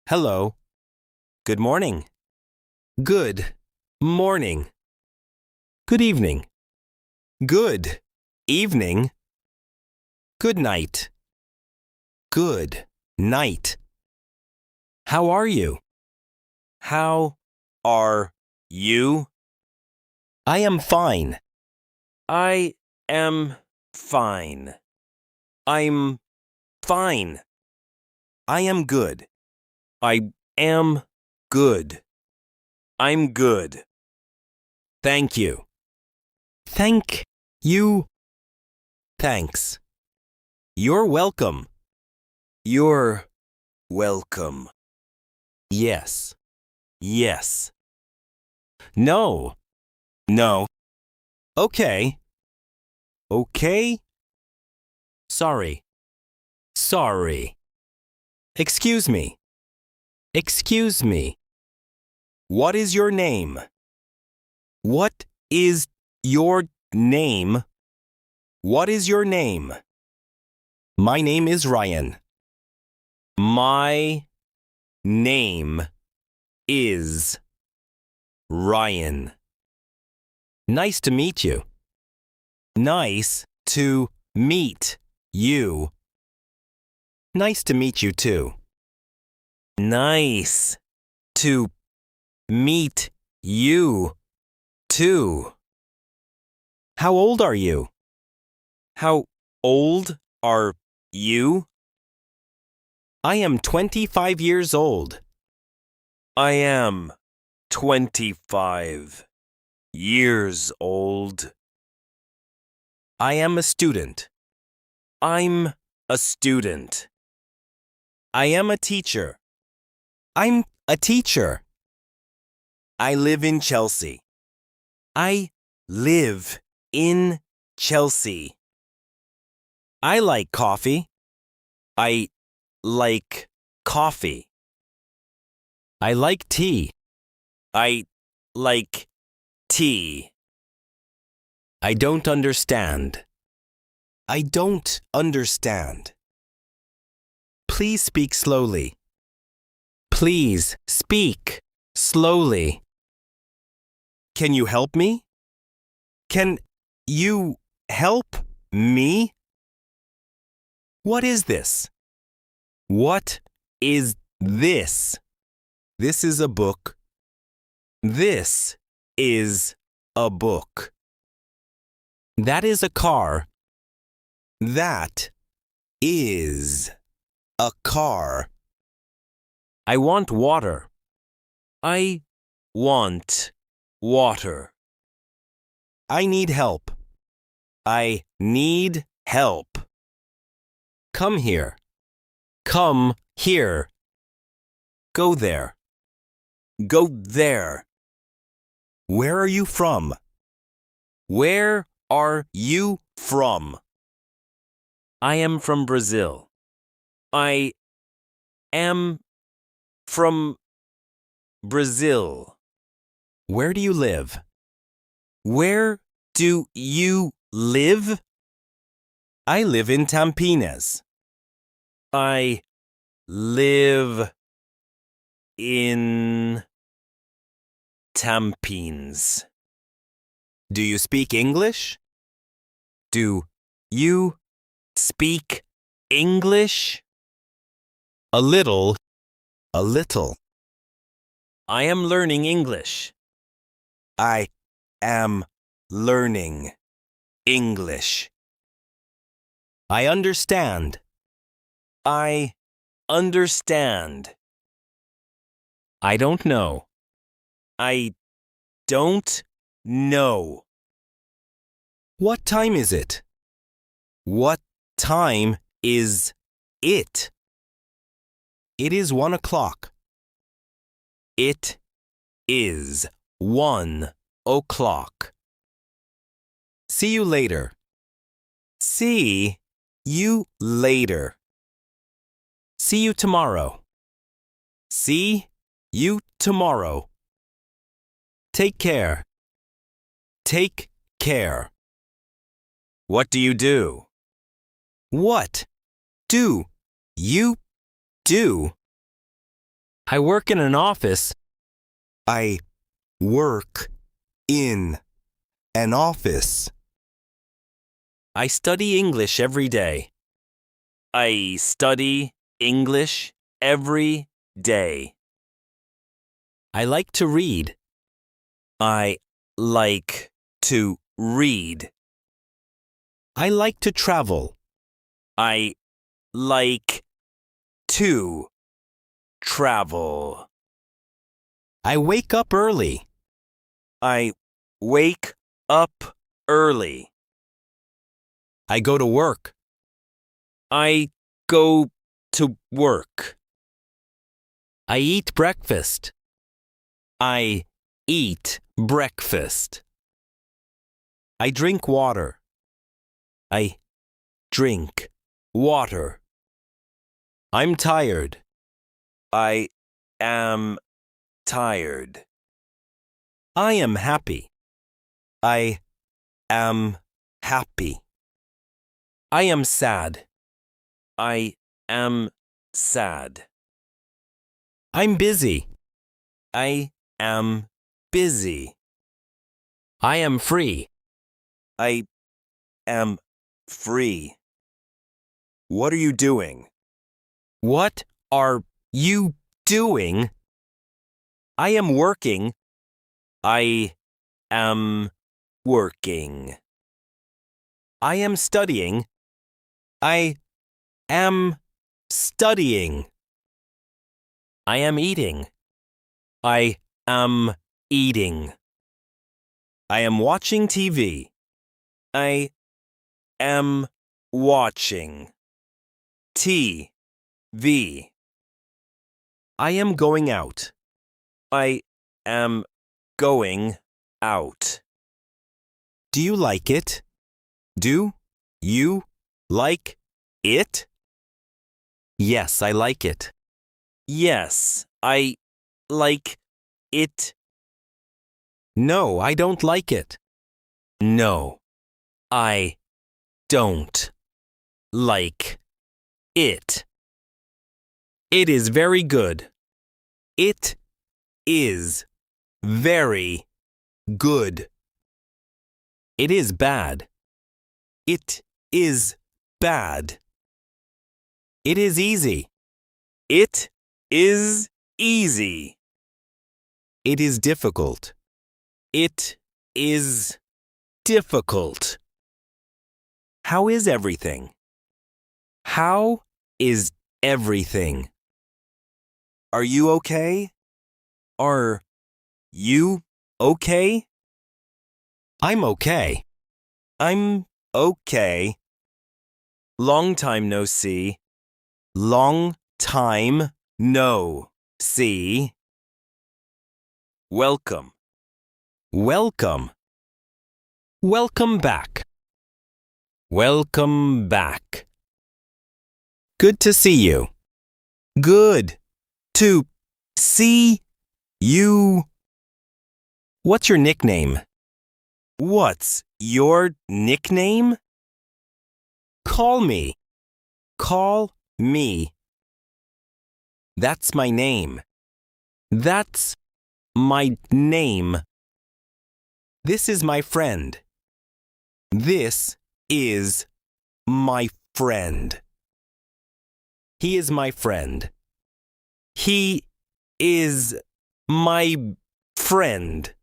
Hello. Good morning. Good morning. Good evening. Good evening. Good night. Good night. How are you? How are you? I am fine. I am fine. I'm fine. I am good. I am good. I'm good. Thank you. Thank you. Thanks. You're welcome. You're welcome. Yes. Yes. No. No. Okay. Okay. Sorry. Sorry. Excuse me. Excuse me. What is your name? What is your name? What is your name? My name is Ryan. My name is Ryan. Nice to meet you. Nice to meet you. Nice to meet you too. Nice to meet you too. How old are you? How old are you? I am 25 years old. I am 25 years old. I am a student. I'm a student. I am a teacher. I'm a teacher. I live in Chelsea. I live in Chelsea. I like coffee. I like coffee. I like tea. I like tea. I don't understand. I don't understand. Please speak slowly. Please speak slowly. Can you help me? Can you help me? What is this? What is this? This is a book. This is a book. That is a car. That is a car. I want water. I want water. I need help. I need help. Come here. Come here. Go there. Go there. Where are you from? Where are you from? I am from Brazil. I am from Brazil. Where do you live? Where do you live? I live in Campinas. I live in Tampines. Do you speak English? Do you speak English? A little. A little. I am learning English. I am learning English. I understand. I understand. I don't know. I don't know. What time is it? What time is it? It is 1 o'clock. It is 1 o'clock. See you later. See you later. See you tomorrow. See you tomorrow. Take care. Take care. What do you do? What do you do? I work in an office. I work in an office. I study English every day. I study English every day. I like to read. I like to read. I like to travel. I like to travel. I wake up early. I wake up early. I go to work. I go to work. I eat breakfast. I eat breakfast. I drink water. I drink water. I'm tired. I am tired. I am happy. I am happy. I am sad. I am sad. I'm busy. I am busy. I am free. I am free. What are you doing? What are you doing? I am working. I am working. I am studying. I am studying. I am eating. I am eating. I am watching TV. I am watching TV. I am going out. I am going out. Do you like it? Do you like it? Yes, I like it. Yes, I like it. No, I don't like it. No, I don't like it. It is very good. It is very good. It is bad. It is bad. It is easy. It is easy. It is difficult. It is difficult. How is everything? How is everything? Are you okay? Are you okay? I'm okay. I'm okay. Long time no see. Long time no see. Welcome. Welcome. Welcome back. Welcome back. Good to see you. Good to see you. What's your nickname? What's your nickname? Call me. Call me. That's my name. That's my name. This is my friend. This is my friend. He is my friend. He is my friend.